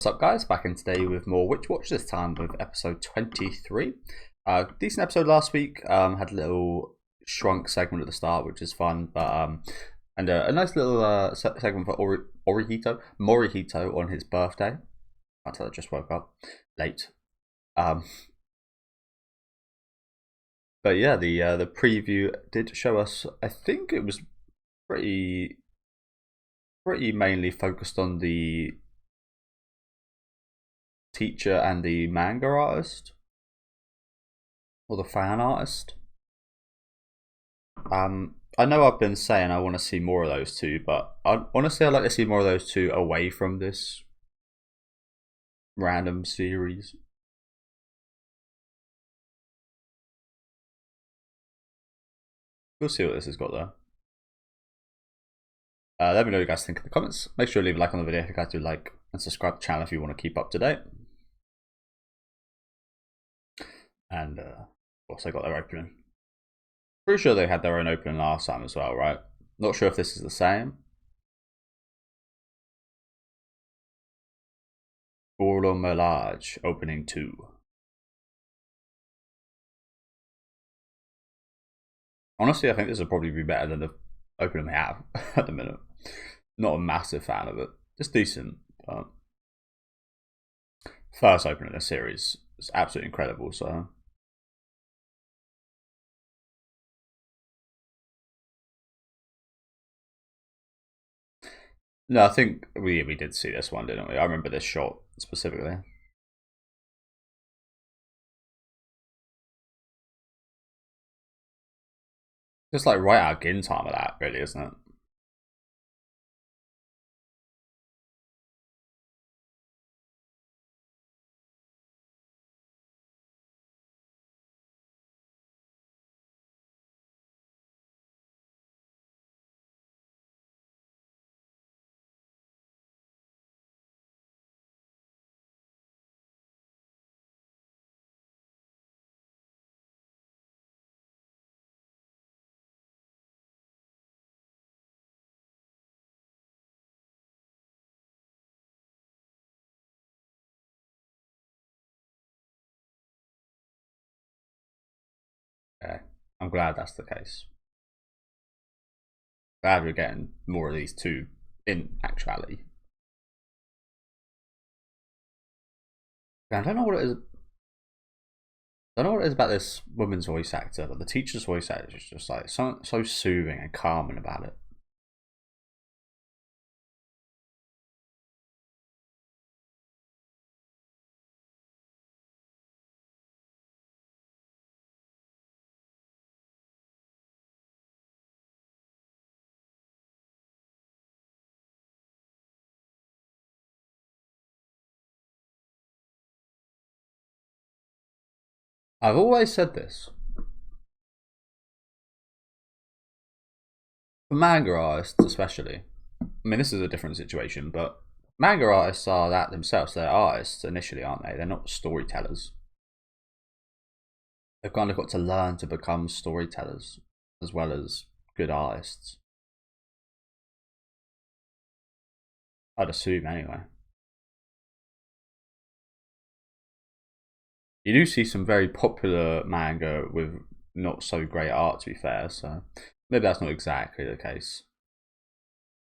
What's up, guys? Back in today with more Witch Watch, this time with episode 23. Decent episode last week. Had a little shrunk segment at the start, which is fun, but and a nice little segment for Morihito on his birthday. Until I just woke up late. But yeah, the preview did show us. I think it was pretty mainly focused on the teacher and the manga artist, or the fan artist. I know I've been saying I want to see more of those two, but honestly I'd like to see more of those two away from this random series. We'll see what this has got though. Let me know what you guys think in the comments. Make sure to leave a like on the video if you guys do like, and subscribe to the channel if you want to keep up to date. And of course, they got their opening. Pretty sure they had their own opening last time as well, right? Not sure if this is the same. Orlo Melage opening 2. Honestly, I think this will probably be better than the opening we have at the minute. Not a massive fan of it. It's decent, but first opening of the series is absolutely incredible, so. No, I think we did see this one, didn't we? I remember this shot specifically. Just like right out of Gin time of that, really, isn't it? Okay. I'm glad that's the case. Glad we're getting more of these two in actuality. I don't know what it is. I don't know what it is about this woman's voice actor, but the teacher's voice actor is just like so soothing and calming about it. I've always said this. For manga artists, especially. I mean, this is a different situation, but manga artists are that themselves. They're artists initially, aren't they? They're not storytellers. They've kind of got to learn to become storytellers as well as good artists. I'd assume, anyway. You do see some very popular manga with not so great art, to be fair, so maybe that's not exactly the case.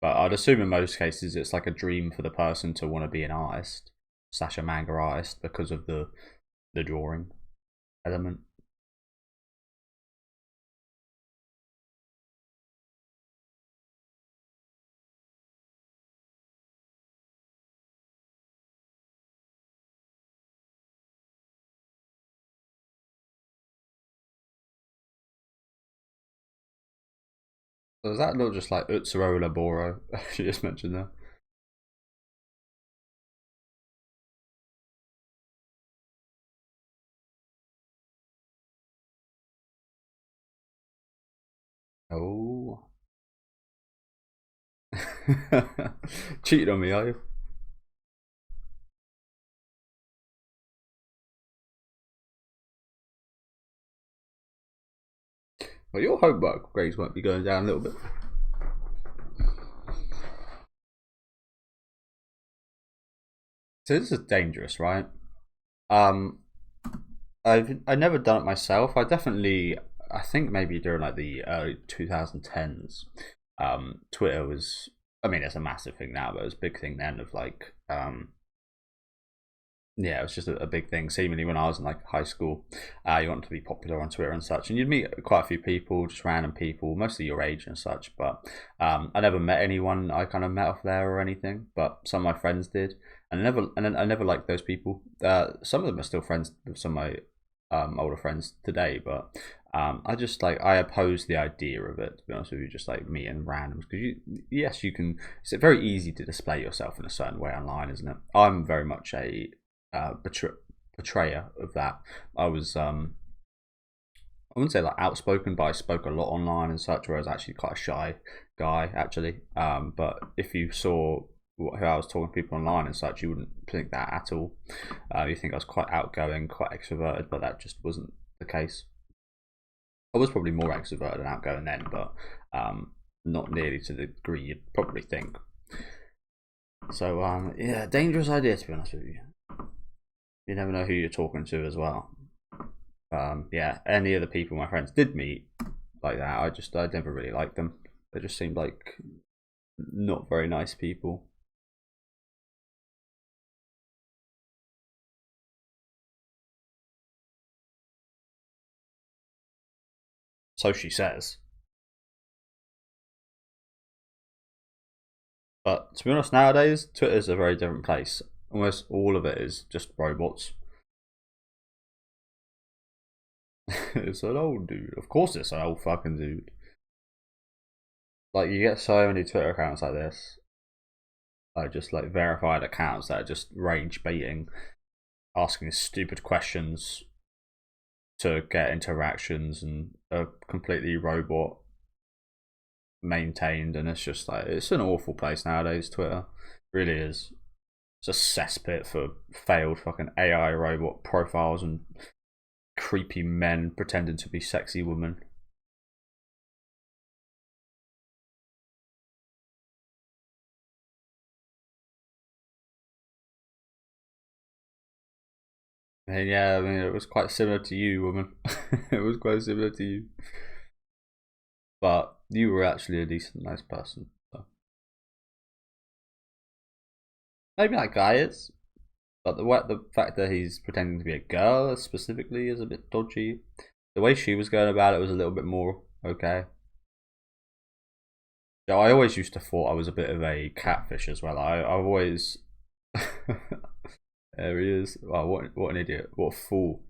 But I'd assume in most cases it's like a dream for the person to want to be an artist / a manga artist because of the drawing element. So is that not just like Utsuro Laboro she just mentioned there? Oh. Cheating on me, are you? Well, your homework grades might be going down a little bit. So this is dangerous, right? Um, I never done it myself. I think maybe during like the early 2010s, Twitter was. I mean, it's a massive thing now, but it was a big thing then of like yeah, it was just a big thing. Seemingly, when I was in like high school, you wanted to be popular on Twitter and such, and you'd meet quite a few people, just random people, mostly your age and such. But I never met anyone I kind of met off there or anything. But some of my friends did, and I never liked those people. Some of them are still friends with some of my older friends today, but I just like I oppose the idea of it. To be honest with you, just like meeting randoms because yes, you can. It's very easy to display yourself in a certain way online, isn't it? I'm very much a betrayer of that. I was I wouldn't say like outspoken, but I spoke a lot online and such. Where I was actually quite a shy guy, actually. But if you saw who I was talking to people online and such, you wouldn't think that at all. You think I was quite outgoing, quite extroverted, but that just wasn't the case. I was probably more extroverted and outgoing then, but not nearly to the degree you'd probably think. So yeah, dangerous idea to be honest with you. You never know who you're talking to as well. Yeah, any of the people my friends did meet like that, I never really liked them. They just seemed like not very nice people. So she says. But to be honest, nowadays Twitter's a very different place. Almost all of it is just robots. It's an old dude. Of course, it's an old fucking dude. Like you get so many Twitter accounts like this, like just like verified accounts that are just rage baiting, asking stupid questions to get interactions and are completely robot maintained, and it's just like it's an awful place nowadays. Twitter really is. It's a cesspit for failed fucking AI robot profiles and creepy men pretending to be sexy women. And yeah, I mean, it was quite similar to you, woman. It was quite similar to you. But you were actually a decent, nice person. So. Maybe that guy is. But the fact that he's pretending to be a girl specifically is a bit dodgy. The way she was going about it was a little bit more okay. Yeah, I always used to thought I was a bit of a catfish as well. I've always there he is. Wow, what an idiot! What a fool!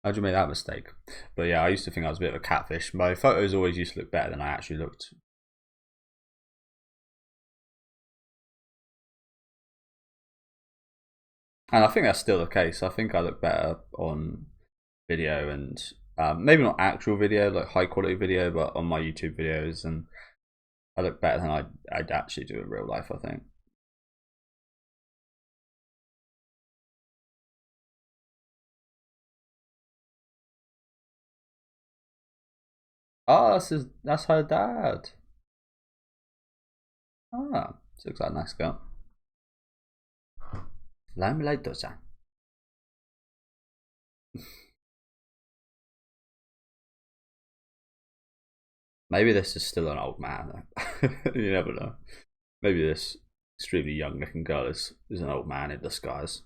How'd you make that mistake? But yeah, I used to think I was a bit of a catfish. My photos always used to look better than I actually looked. And I think that's still the case. I think I look better on video and maybe not actual video, like high quality video, but on my YouTube videos, and I look better than I'd actually do in real life. I think. Oh, that's her dad. Ah, she looks like a nice girl. Limelight dosa. Maybe this is still an old man. You never know. Maybe this extremely young looking girl is an old man in disguise.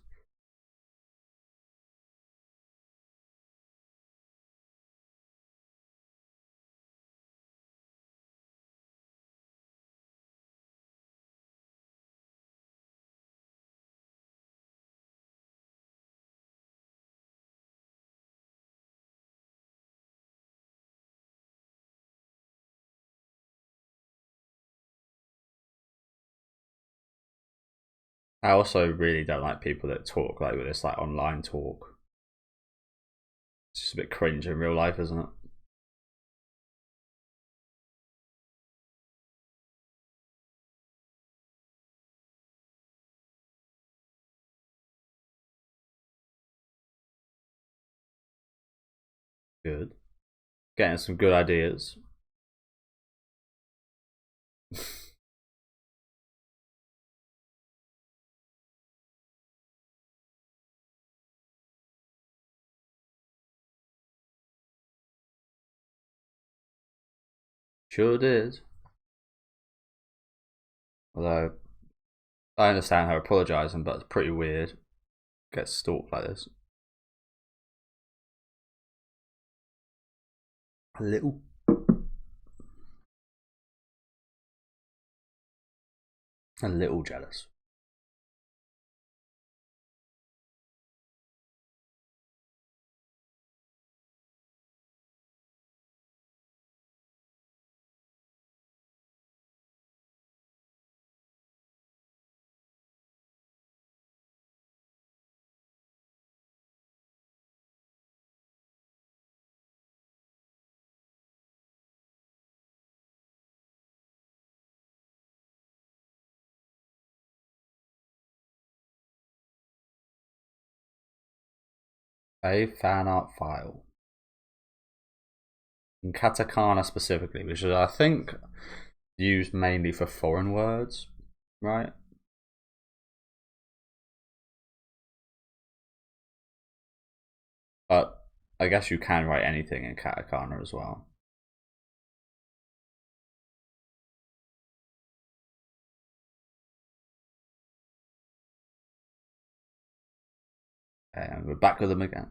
I also really don't like people that talk like with this like online talk. It's just a bit cringe in real life, isn't it? Good. Getting some good ideas. Sure did. Although I understand her apologising, but it's pretty weird. Get stalked like this. A little. A little jealous. A fan art file. In katakana specifically, which is, I think, used mainly for foreign words, right? But I guess you can write anything in katakana as well. And we're back with them again.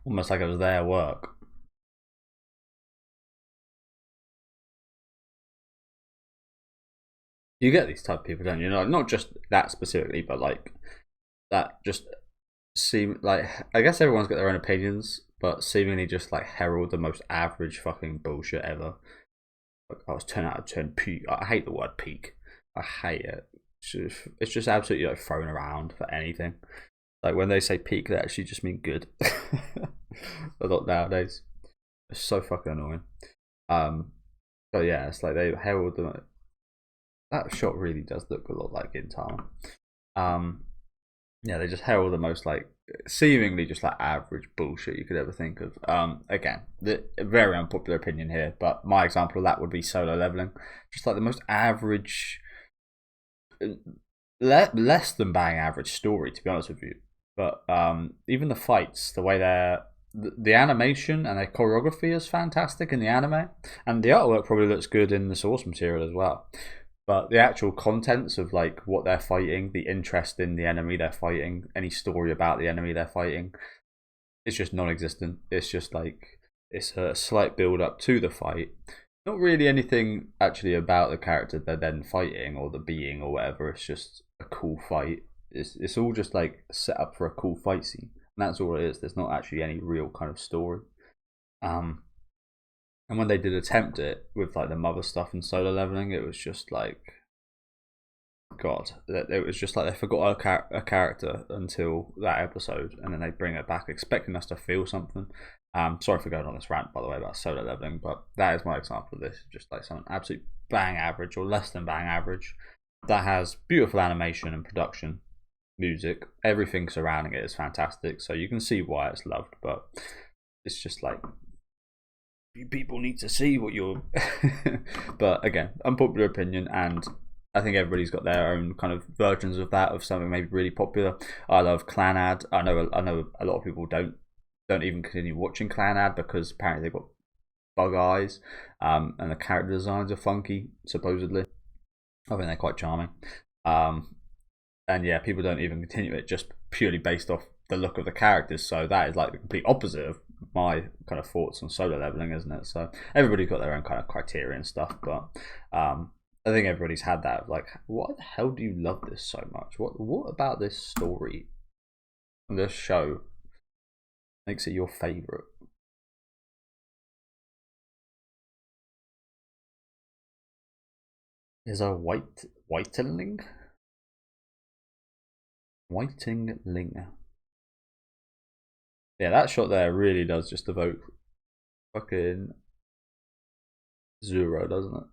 Almost like it was their work. You get these type of people, don't you? Not just that specifically, but like that just seem like, I guess everyone's got their own opinions, but seemingly just like herald the most average fucking bullshit ever. Like, I was 10 out of 10 peak. I hate the word peak. I hate it. It's just absolutely like thrown around for anything. Like when they say peak, they actually just mean good. A lot nowadays. It's so fucking annoying. But yeah, it's like they herald them. That shot really does look a lot like Gintama. Yeah, they just herald the most like seemingly just like average bullshit you could ever think of. Again, the very unpopular opinion here, but my example of that would be Solo Leveling. Just like the most average, less than bang average story, to be honest with you. But even the fights, the way the animation and the choreography is fantastic in the anime, and the artwork probably looks good in the source material as well. But the actual contents of like what they're fighting, the interest in the enemy they're fighting, any story about the enemy they're fighting, it's just non-existent. It's just like it's a slight build up to the fight. Not really anything actually about the character they're then fighting or the being or whatever. It's just a cool fight. It's all just like set up for a cool fight scene, and that's all it is. There's not actually any real kind of story. And when they did attempt it with like the mother stuff and Solo Leveling, it was just like, God, it was just like they forgot a character until that episode, and then they bring it back expecting us to feel something. Sorry for going on this rant, by the way, about Solo Leveling, but that is my example of this. Just like something absolute bang average or less than bang average that has beautiful animation and production, music, everything surrounding it is fantastic. So you can see why it's loved, but it's just like, people need to see what you're but again, unpopular opinion, and I think everybody's got their own kind of versions of that, of something maybe really popular. I love Clanad. I know a lot of people don't even continue watching Clanad because apparently they've got bug eyes, and the character designs are funky, supposedly. I think they're quite charming, and yeah, people don't even continue it just purely based off the look of the characters. So that is like the complete opposite of my kind of thoughts on Solo Leveling, isn't it? So everybody's got their own kind of criteria and stuff, but I think everybody's had that. Like, why the hell do you love this so much? What about this story, this show, makes it your favorite? Is a whitingling? Whitingling. Yeah, that shot there really does just evoke fucking Zero, doesn't it?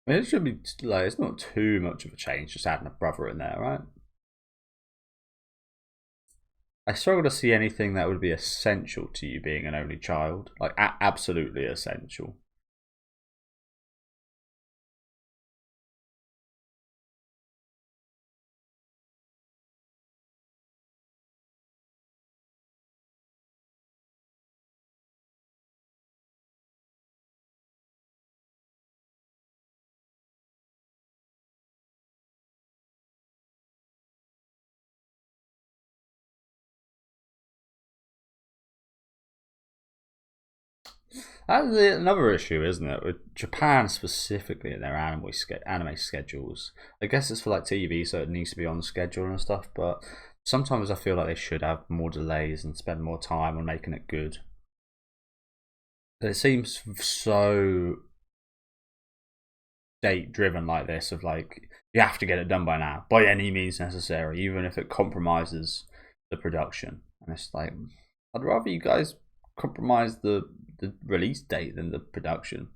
I mean, it should be like it's not too much of a change just adding a brother in there, right? I struggle to see anything that would be essential to you being an only child, like absolutely essential. That's another issue, isn't it? With Japan specifically in their anime schedules. I guess it's for like TV, so it needs to be on schedule and stuff. But sometimes I feel like they should have more delays and spend more time on making it good. But it seems so date driven like this, of like you have to get it done by now, by any means necessary, even if it compromises the production. And it's like, I'd rather you guys compromise the release date than the production,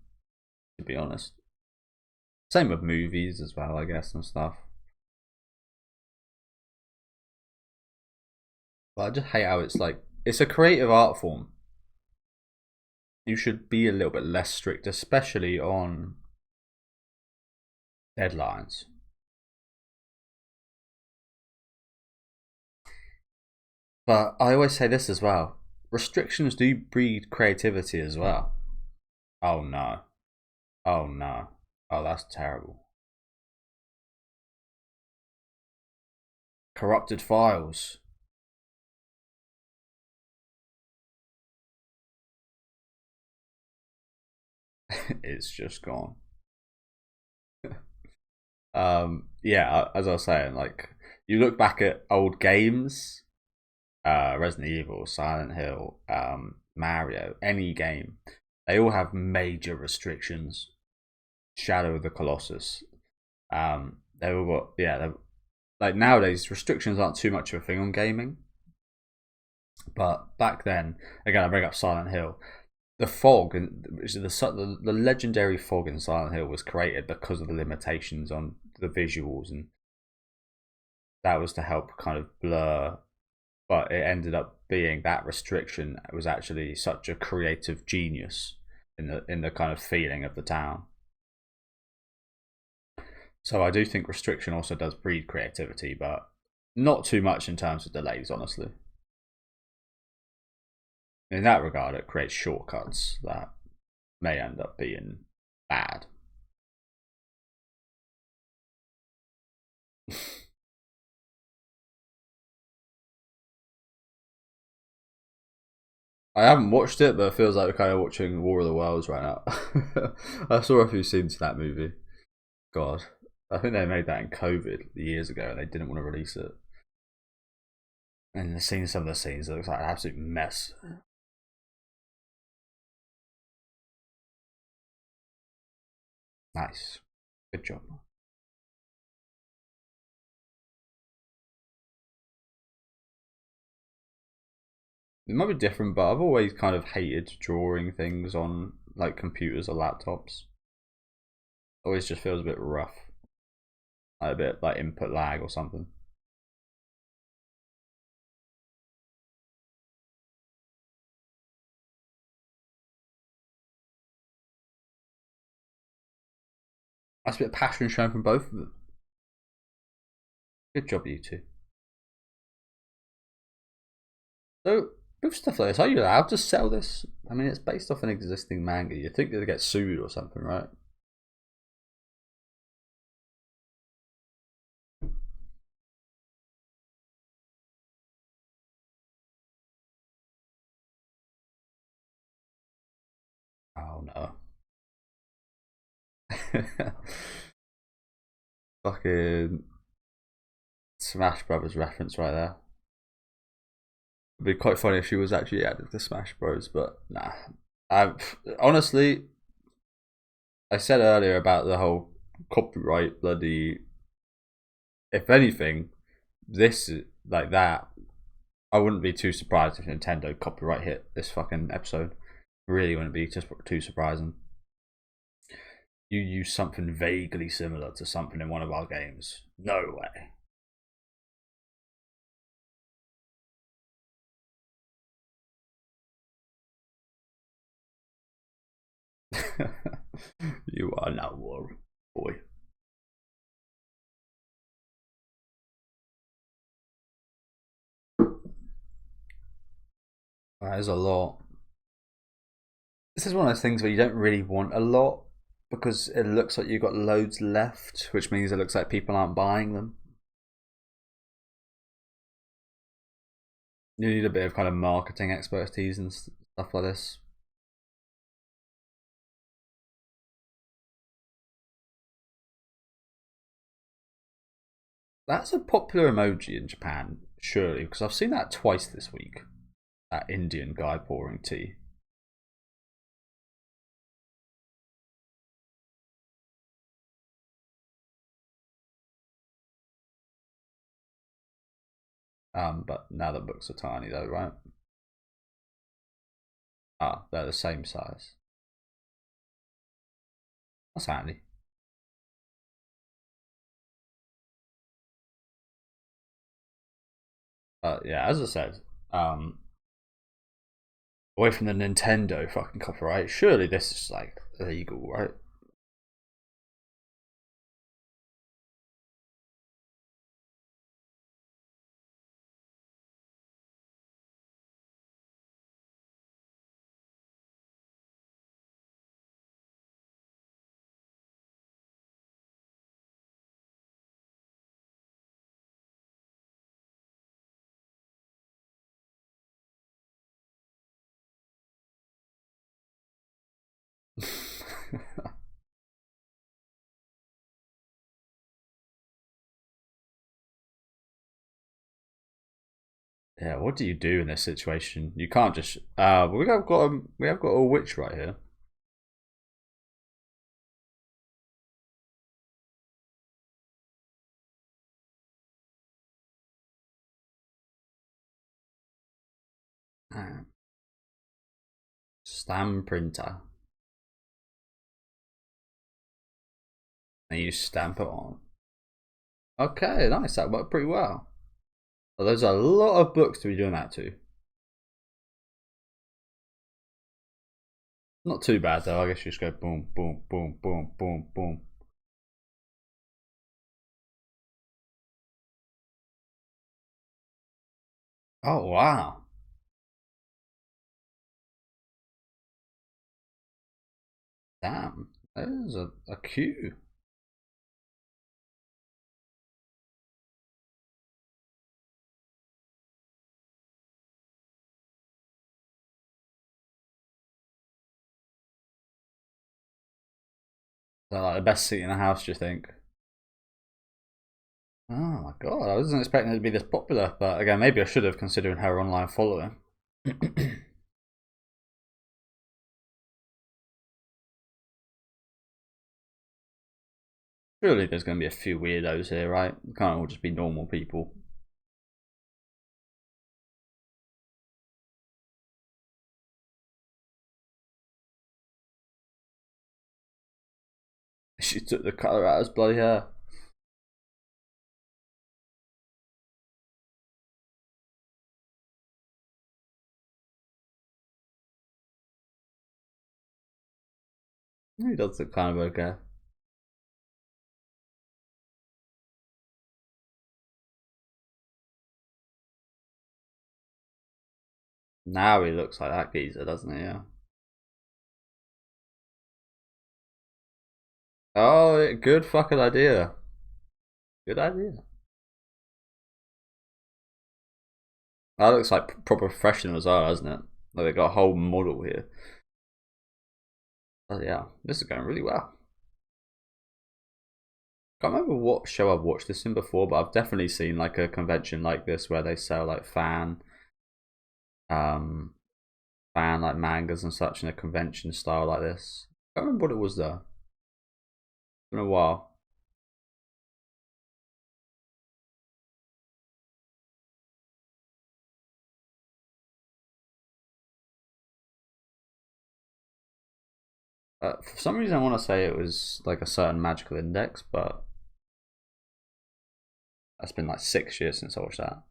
to be honest. Same with movies as well, I guess, and stuff. But I just hate how it's like, it's a creative art form. You should be a little bit less strict, especially on deadlines. But I always say this as well, restrictions do breed creativity as well. Oh no. Oh no. Oh, that's terrible. Corrupted files. It's just gone. Yeah, as I was saying, like you look back at old games, Resident Evil, Silent Hill, Mario, any game, they all have major restrictions. Shadow of the Colossus. They all got, yeah. Like nowadays, restrictions aren't too much of a thing on gaming, but back then, again, I bring up Silent Hill. The fog and the legendary fog in Silent Hill was created because of the limitations on the visuals, and that was to help kind of blur. But it ended up being that restriction was actually such a creative genius in the kind of feeling of the town. So I do think restriction also does breed creativity, but not too much in terms of delays, honestly. In that regard, it creates shortcuts that may end up being bad. I haven't watched it, but it feels like we're kind of watching War of the Worlds right now. I saw a few scenes of that movie. God, I think they made that in COVID years ago, and they didn't want to release it. And seeing some of the scenes, it looks like an absolute mess. Nice, good job. It might be different, but I've always kind of hated drawing things on like computers or laptops. Always just feels a bit rough, like a bit like input lag or something. That's a bit of passion shown from both of them. Good job, you two. So, with stuff like this, are you allowed to sell this? I mean, it's based off an existing manga. You think they'd get sued or something, right? Fucking Smash Brothers reference right there. It'd be quite funny if she was actually added to Smash Bros, but nah. Honestly, I said earlier about the whole copyright bloody. If anything, this like that, I wouldn't be too surprised if Nintendo copyright hit this fucking episode. Really wouldn't be just too surprising. You use something vaguely similar to something in one of our games. No way. You are now war boy. That is a lot. This is one of those things where you don't really want a lot because it looks like you've got loads left, which means it looks like people aren't buying them. You need a bit of kind of marketing expertise and stuff like this. That's a popular emoji in Japan, surely, because I've seen that twice this week. That Indian guy pouring tea. But now the books are tiny though, right? Ah, they're the same size. That's handy. But yeah, as I said, away from the Nintendo fucking copyright, surely this is like illegal, right? Yeah, what do you do in this situation? You can't just. We have got a witch right here. Stamp printer. And you stamp it on. Okay, nice. That worked pretty well. Well, there's a lot of books to be doing that to. Not too bad though. I guess you just go boom, boom, boom, boom, boom, boom. Oh wow. Damn. There's a queue. So, like the best seat in the house, do you think? Oh my god, I wasn't expecting it to be this popular, but again, maybe I should have considering her online following. Surely there's going to be a few weirdos here, right? It can't all just be normal people. She took the colour out of his bloody hair. He does look kind of okay. Now he looks like that geezer, doesn't he? Yeah. Oh, good fucking idea. Good idea. That looks like proper professional as well, doesn't it? Like they got a whole model here. Oh yeah, this is going really well. Can't remember what show I've watched this in before, but I've definitely seen like a convention like this where they sell like um, fan like mangas and such in a convention style like this. I can't remember what it was though. It's been a while. For some reason, I want to say it was like a certain magical index, but that's been like 6 years since I watched that.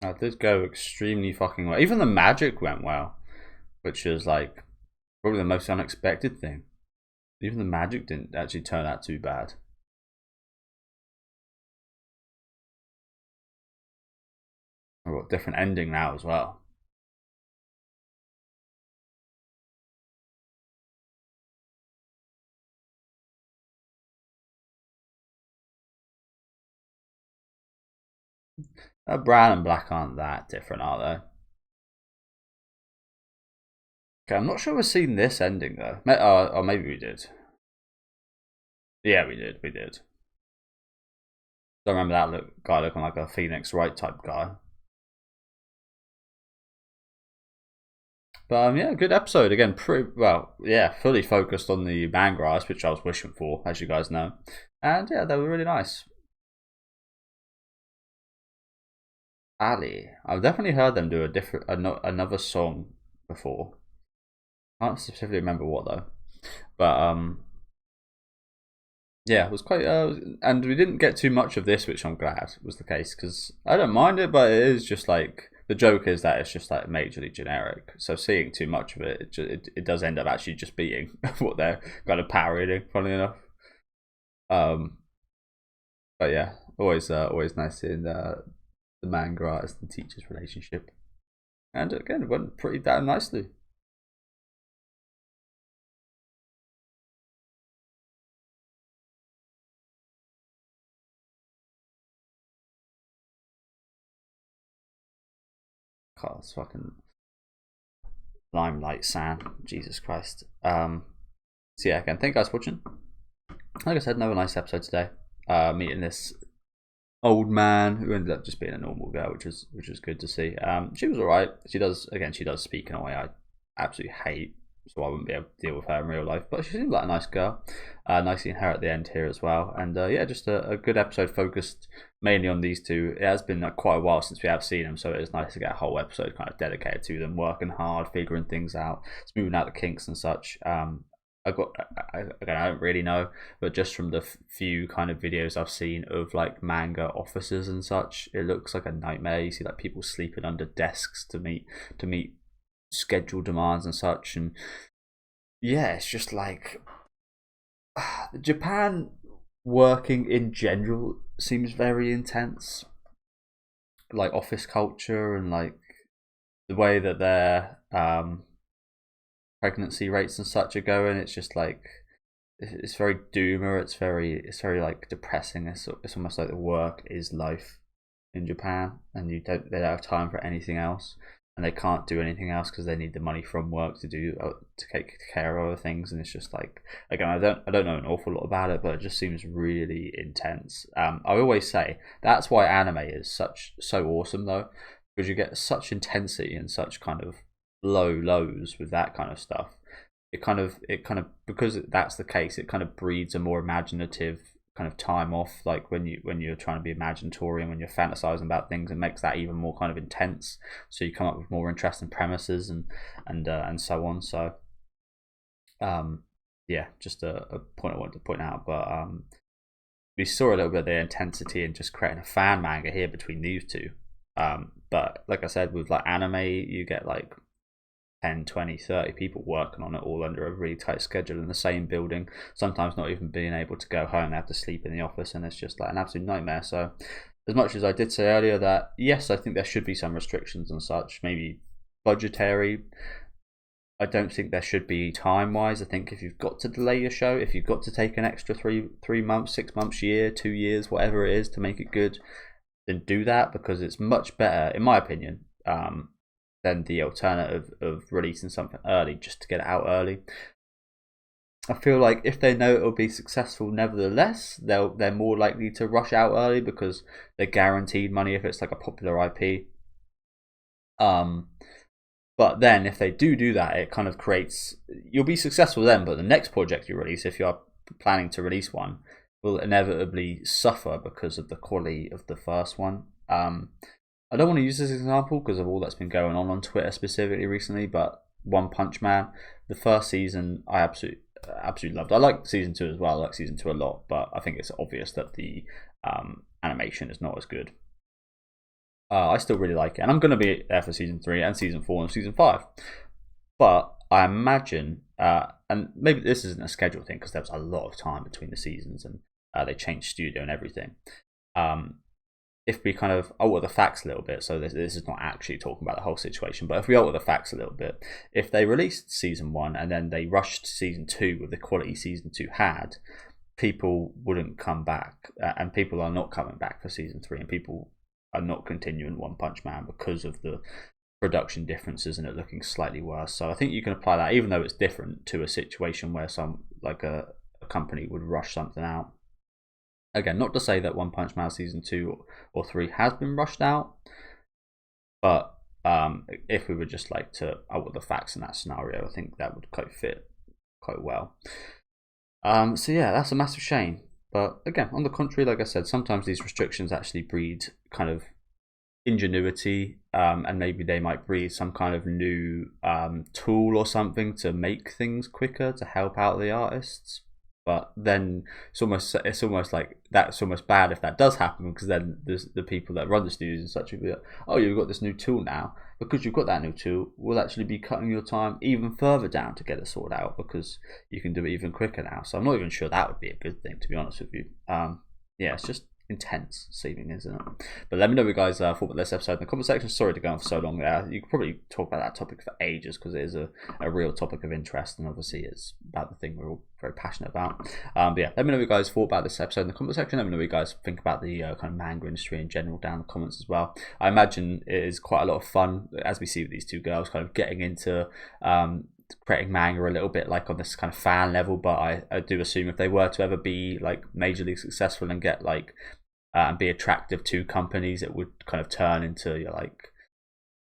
I did go extremely fucking well. Even the magic went well, which is like probably the most unexpected thing. Even the magic didn't actually turn out too bad. I've got a different ending now as well. Brown and black aren't that different, are they? Okay, I'm not sure we've seen this ending though. Or maybe we did. Yeah, we did. We did. Don't remember that guy looking like a Phoenix Wright type guy. But yeah, good episode again. Pretty well, yeah, fully focused on the mangrass, which I was wishing for, as you guys know. And yeah, they were really nice. Ali, I've definitely heard them do another song before. I can't specifically remember what though. But yeah, it was quite. And we didn't get too much of this, which I'm glad was the case because I don't mind it, but it is just like the joke is that it's just like majorly generic. So seeing too much of it does end up actually just being what they're kind of parodying. Funny enough. Um, but yeah, always nice seeing the manga artist and teacher's relationship, and again, it went pretty damn nicely. God, it's fucking Limelight San. Jesus Christ. So yeah, again, thank you guys for watching. Like I said, another nice episode today. Meeting this old man who ended up just being a normal girl, which was good to see. She was alright. She does speak in a way I absolutely hate, so I wouldn't be able to deal with her in real life. But she seemed like a nice girl. Nice seeing her at the end here as well. And yeah, just a good episode focused mainly on these two. It has been quite a while since we have seen them, so it is nice to get a whole episode kind of dedicated to them, working hard, figuring things out, smoothing out the kinks and such. Again, I don't really know, but just from the few kind of videos I've seen of like manga offices and such, it looks like a nightmare. You see like people sleeping under desks to meet schedule demands and such, and yeah, it's just like Japan working in general seems very intense, like office culture and like the way that their pregnancy rates and such are going. It's just like it's very doomer. It's very like depressing. It's almost like the work is life in Japan, and they don't have time for anything else, and they can't do anything else because they need the money from work to take care of other things. And it's just like, again, I don't know an awful lot about it, but it just seems really intense. I always say that's why anime is so awesome though, because you get such intensity and such kind of low lows with that kind of stuff. It kind of because that's the case, it kind of breeds a more imaginative kind of time off, like when you're trying to be imaginatory and when you're fantasizing about things, it makes that even more kind of intense, so you come up with more interesting premises and so on. So yeah, just a point I wanted to point out. But we saw a little bit of the intensity in just creating a fan manga here between these two. But like I said, with like anime, you get like 10, 20, 30 people working on it all under a really tight schedule in the same building, sometimes not even being able to go home. They have to sleep in the office, and it's just like an absolute nightmare. So as much as I did say earlier that yes, I think there should be some restrictions and such, maybe budgetary. I don't think there should be time-wise. I think if you've got to delay your show, if you've got to take an extra 3 months, 6 months, year, 2 years, whatever it is to make it good, then do that, because it's much better, in my opinion, than the alternative of releasing something early just to get it out early. I feel like if they know it'll be successful nevertheless, they're more likely to rush out early because they're guaranteed money if it's like a popular IP. But then if they do that, it kind of creates, you'll be successful then, but the next project you release, if you're planning to release one, will inevitably suffer because of the quality of the first one. I don't want to use this example because of all that's been going on Twitter specifically recently, but One Punch Man, the first season, I absolutely loved. I like season 2 as well. I like season 2 a lot, but I think it's obvious that the animation is not as good. I still really like it, and I'm going to be there for season 3 and season 4 and season 5. But I imagine, and maybe this isn't a schedule thing because there was a lot of time between the seasons and they changed studio and everything. If we kind of alter the facts a little bit, so this is not actually talking about the whole situation, but if we alter the facts a little bit, if they released season 1 and then they rushed season 2 with the quality season 2 had, people wouldn't come back, and people are not coming back for season 3, and people are not continuing One Punch Man because of the production differences and it looking slightly worse. So I think you can apply that, even though it's different, to a situation where some, like a company would rush something out. Again, not to say that One Punch Man season 2 or 3 has been rushed out, but if we were just like to alter the facts in that scenario, I think that would quite fit quite well. So yeah, that's a massive shame. But again, on the contrary, like I said, sometimes these restrictions actually breed kind of ingenuity, and maybe they might breed some kind of new tool or something to make things quicker to help out the artists. But then it's almost like that's almost bad if that does happen, because then there's the people that run the studios and such will be like, oh, you've got this new tool now. Because you've got that new tool, we'll actually be cutting your time even further down to get it sorted out because you can do it even quicker now. So I'm not even sure that would be a good thing, to be honest with you. Yeah, it's just intense seeming, isn't it? But let me know what you guys thought about this episode in the comment section. Sorry to go on for so long there. You could probably talk about that topic for ages because it is a real topic of interest, and obviously it's about the thing we're all very passionate about. But yeah, let me know what you guys thought about this episode in the comment section. Let me know what you guys think about the kind of manga industry in general down in the comments as well. I imagine it is quite a lot of fun, as we see with these two girls, kind of getting into creating manga a little bit like on this kind of fan level. But I do assume if they were to ever be like majorly successful and get like and be attractive to companies, it would kind of turn into like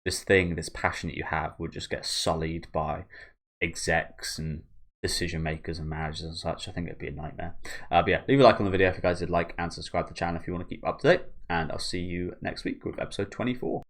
this thing, this passion that you have would just get sullied by execs and decision makers and managers and such. I think it'd be a nightmare. But yeah, leave a like on the video if you guys did like, and subscribe to the channel if you want to keep up to date, and I'll see you next week with episode 24.